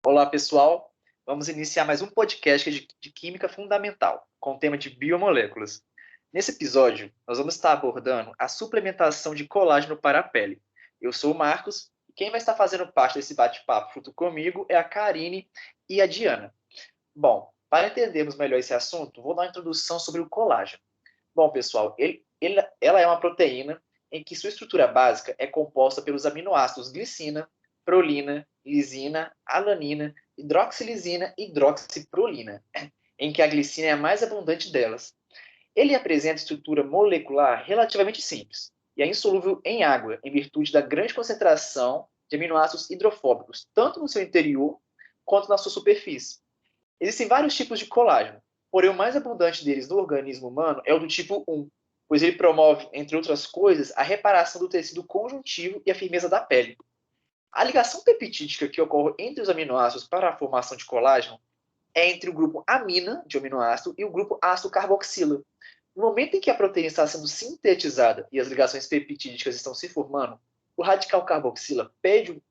Olá, pessoal. Vamos iniciar mais um podcast de Química Fundamental, com o tema de biomoléculas. Nesse episódio, nós vamos estar abordando a suplementação de colágeno para a pele. Eu sou o Marcos, e quem vai estar fazendo parte desse bate-papo junto comigo é a Karine e a Diana. Bom, para entendermos melhor esse assunto, vou dar uma introdução sobre o colágeno. Bom, pessoal, ela é uma proteína em que sua estrutura básica é composta pelos aminoácidos glicina, prolina, lisina, alanina, hidroxilisina e hidroxiprolina, em que a glicina é a mais abundante delas. Ele apresenta estrutura molecular relativamente simples e é insolúvel em água, em virtude da grande concentração de aminoácidos hidrofóbicos, tanto no seu interior quanto na sua superfície. Existem vários tipos de colágeno, porém o mais abundante deles no organismo humano é o do tipo 1, pois ele promove, entre outras coisas, a reparação do tecido conjuntivo e a firmeza da pele. A ligação peptídica que ocorre entre os aminoácidos para a formação de colágeno é entre o grupo amina de aminoácido e o grupo ácido carboxila. No momento em que a proteína está sendo sintetizada e as ligações peptídicas estão se formando, o radical carboxila perde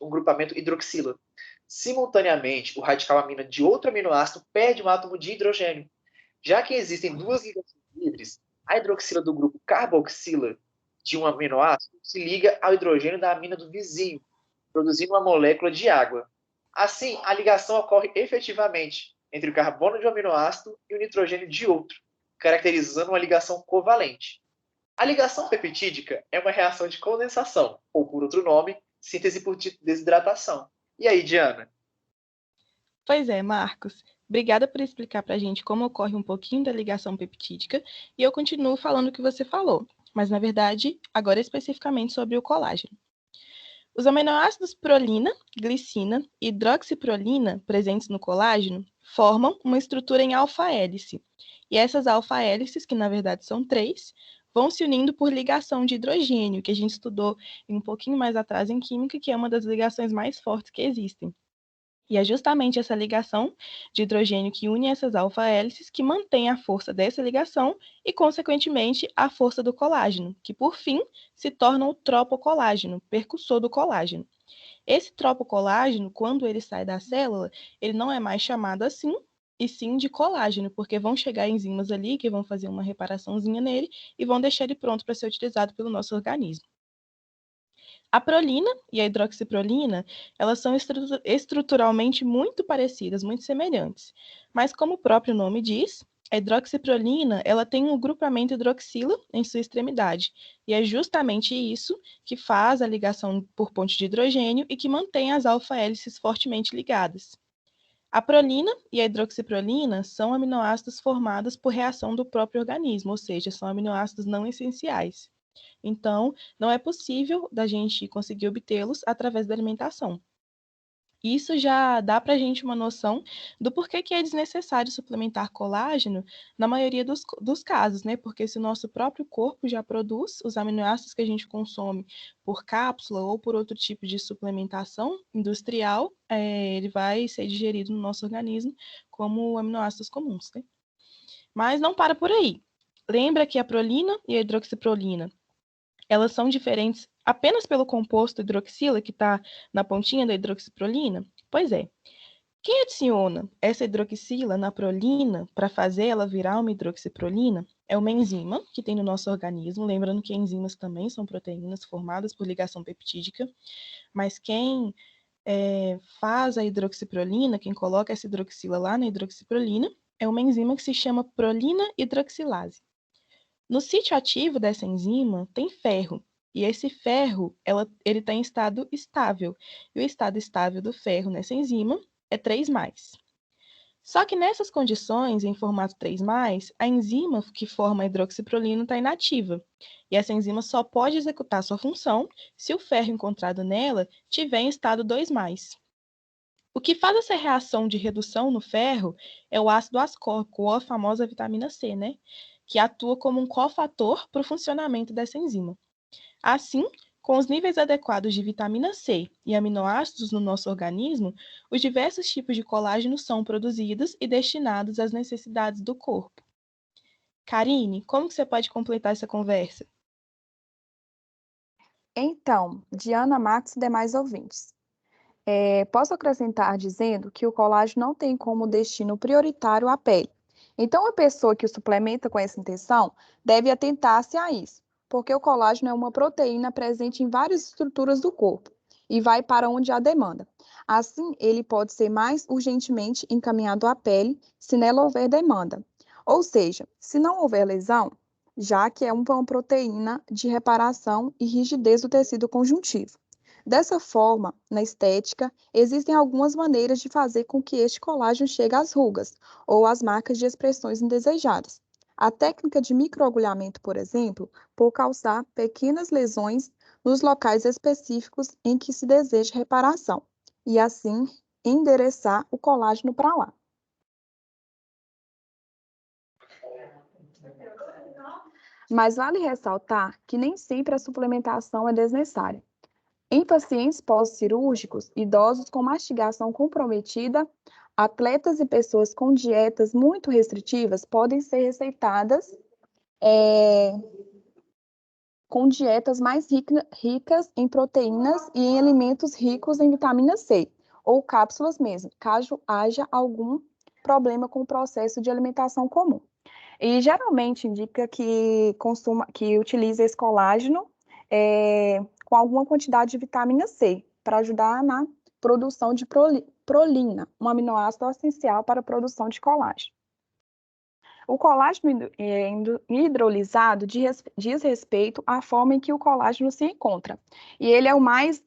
um grupamento hidroxila. Simultaneamente, o radical amina de outro aminoácido perde um átomo de hidrogênio. Já que existem duas ligações livres, a hidroxila do grupo carboxila de um aminoácido se liga ao hidrogênio da amina do vizinho, produzindo uma molécula de água. Assim, a ligação ocorre efetivamente entre o carbono de um aminoácido e o nitrogênio de outro, caracterizando uma ligação covalente. A ligação peptídica é uma reação de condensação, ou por outro nome, síntese por desidratação. E aí, Diana? Pois é, Marcos. Obrigada por explicar para a gente como ocorre um pouquinho da ligação peptídica e eu continuo falando o que você falou, mas na verdade, agora especificamente sobre o colágeno. Os aminoácidos prolina, glicina e hidroxiprolina presentes no colágeno formam uma estrutura em alfa-hélice. E essas alfa-hélices, que na verdade são três, vão se unindo por ligação de hidrogênio, que a gente estudou um pouquinho mais atrás em química, que é uma das ligações mais fortes que existem. E é justamente essa ligação de hidrogênio que une essas alfa-hélices que mantém a força dessa ligação e, consequentemente, a força do colágeno, que, por fim, se torna o tropocolágeno, percussor do colágeno. Esse tropocolágeno, quando ele sai da célula, ele não é mais chamado assim, e sim de colágeno, porque vão chegar enzimas ali que vão fazer uma reparaçãozinha nele e vão deixar ele pronto para ser utilizado pelo nosso organismo. A prolina e a hidroxiprolina, elas são estruturalmente muito parecidas, muito semelhantes. Mas como o próprio nome diz, a hidroxiprolina, ela tem um grupamento hidroxila em sua extremidade, e é justamente isso que faz a ligação por ponte de hidrogênio e que mantém as alfa-hélices fortemente ligadas. A prolina e a hidroxiprolina são aminoácidos formados por reação do próprio organismo, ou seja, são aminoácidos não essenciais. Então, não é possível da gente conseguir obtê-los através da alimentação. Isso já dá para a gente uma noção do porquê que é desnecessário suplementar colágeno na maioria dos casos, né? Porque se o nosso próprio corpo já produz os aminoácidos que a gente consome por cápsula ou por outro tipo de suplementação industrial, ele vai ser digerido no nosso organismo como aminoácidos comuns, né? Mas não para por aí. Lembra que a prolina e a hidroxiprolina elas são diferentes apenas pelo composto hidroxila que está na pontinha da hidroxiprolina? Pois é. Quem adiciona essa hidroxila na prolina para fazer ela virar uma hidroxiprolina é uma enzima que tem no nosso organismo. Lembrando que enzimas também são proteínas formadas por ligação peptídica, mas quem faz a hidroxiprolina, quem coloca essa hidroxila lá na hidroxiprolina, é uma enzima que se chama prolina hidroxilase. No sítio ativo dessa enzima tem ferro, e esse ferro ele está em estado estável, e o estado estável do ferro nessa enzima é 3 Só que nessas condições, em formato 3 a enzima que forma a hidroxiprolina está inativa, e essa enzima só pode executar sua função se o ferro encontrado nela tiver em estado 2 O que faz essa reação de redução no ferro é o ácido ascórbico, ou a famosa vitamina C, né? Que atua como um cofator para o funcionamento dessa enzima. Assim, com os níveis adequados de vitamina C e aminoácidos no nosso organismo, os diversos tipos de colágeno são produzidos e destinados às necessidades do corpo. Karine, como que você pode completar essa conversa? Então, Diana, Max e demais ouvintes. Posso acrescentar dizendo que o colágeno não tem como destino prioritário a pele. Então, a pessoa que o suplementa com essa intenção deve atentar-se a isso, porque o colágeno é uma proteína presente em várias estruturas do corpo e vai para onde há demanda. Assim, ele pode ser mais urgentemente encaminhado à pele se nela houver demanda. Ou seja, se não houver lesão, já que é uma proteína de reparação e rigidez do tecido conjuntivo. Dessa forma, na estética, existem algumas maneiras de fazer com que este colágeno chegue às rugas ou às marcas de expressões indesejadas. A técnica de microagulhamento, por exemplo, por causar pequenas lesões nos locais específicos em que se deseja reparação, e assim endereçar o colágeno para lá. Mas vale ressaltar que nem sempre a suplementação é desnecessária. Em pacientes pós-cirúrgicos, idosos com mastigação comprometida, atletas e pessoas com dietas muito restritivas podem ser receitadas com dietas mais ricas em proteínas e em alimentos ricos em vitamina C, ou cápsulas mesmo, caso haja algum problema com o processo de alimentação comum. E geralmente indica que utilize esse colágeno com alguma quantidade de vitamina C, para ajudar na produção de prolina, um aminoácido essencial para a produção de colágeno. O colágeno hidrolisado diz respeito à forma em que o colágeno se encontra. E ele é o mais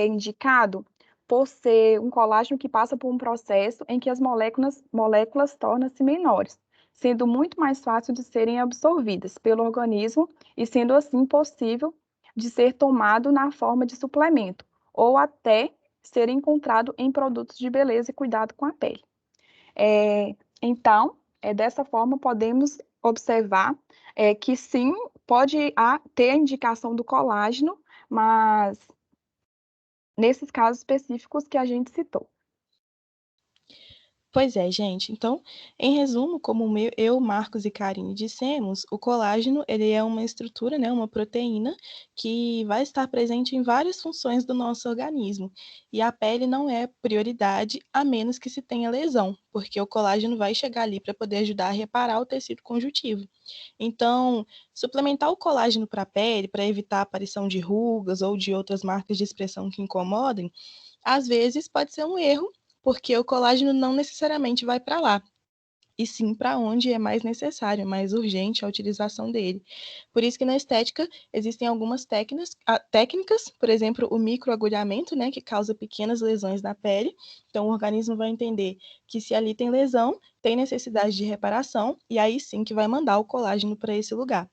indicado por ser um colágeno que passa por um processo em que as moléculas tornam-se menores, sendo muito mais fácil de serem absorvidas pelo organismo e sendo assim possível de ser tomado na forma de suplemento, ou até ser encontrado em produtos de beleza e cuidado com a pele. Então, dessa forma, podemos observar que sim, pode ter a indicação do colágeno, mas nesses casos específicos que a gente citou. Pois é, gente. Então, em resumo, como eu, Marcos e Karine dissemos, o colágeno ele é uma estrutura, né, uma proteína que vai estar presente em várias funções do nosso organismo. E a pele não é prioridade, a menos que se tenha lesão, porque o colágeno vai chegar ali para poder ajudar a reparar o tecido conjuntivo. Então, suplementar o colágeno para a pele, para evitar a aparição de rugas ou de outras marcas de expressão que incomodem, às vezes pode ser um erro, porque o colágeno não necessariamente vai para lá, e sim para onde é mais necessário, mais urgente a utilização dele. Por isso que na estética existem algumas técnicas, por exemplo, o microagulhamento, né, que causa pequenas lesões na pele. Então o organismo vai entender que se ali tem lesão, tem necessidade de reparação, e aí sim que vai mandar o colágeno para esse lugar.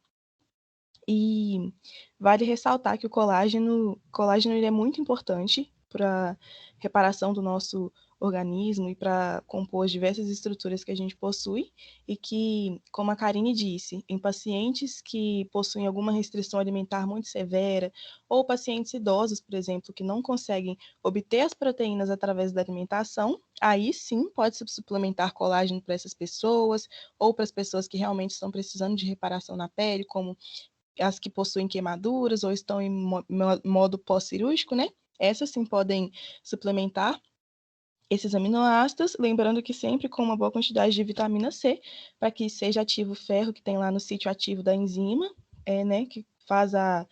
E vale ressaltar que o colágeno ele é muito importante para reparação do nosso organismo e para compor as diversas estruturas que a gente possui, e que, como a Karine disse, em pacientes que possuem alguma restrição alimentar muito severa, ou pacientes idosos, por exemplo, que não conseguem obter as proteínas através da alimentação, aí sim pode-se suplementar colágeno para essas pessoas, ou para as pessoas que realmente estão precisando de reparação na pele, como as que possuem queimaduras ou estão em modo pós-cirúrgico, né? Essas sim podem suplementar esses aminoácidos, lembrando que sempre com uma boa quantidade de vitamina C, para que seja ativo o ferro que tem lá no sítio ativo da enzima, né, que faz a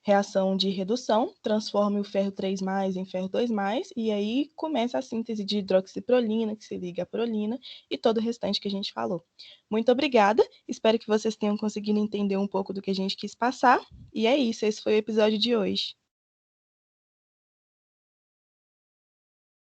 reação de redução, transforma o ferro 3+, em ferro 2+, e aí começa a síntese de hidroxiprolina, que se liga à prolina, e todo o restante que a gente falou. Muito obrigada, espero que vocês tenham conseguido entender um pouco do que a gente quis passar, e é isso, esse foi o episódio de hoje.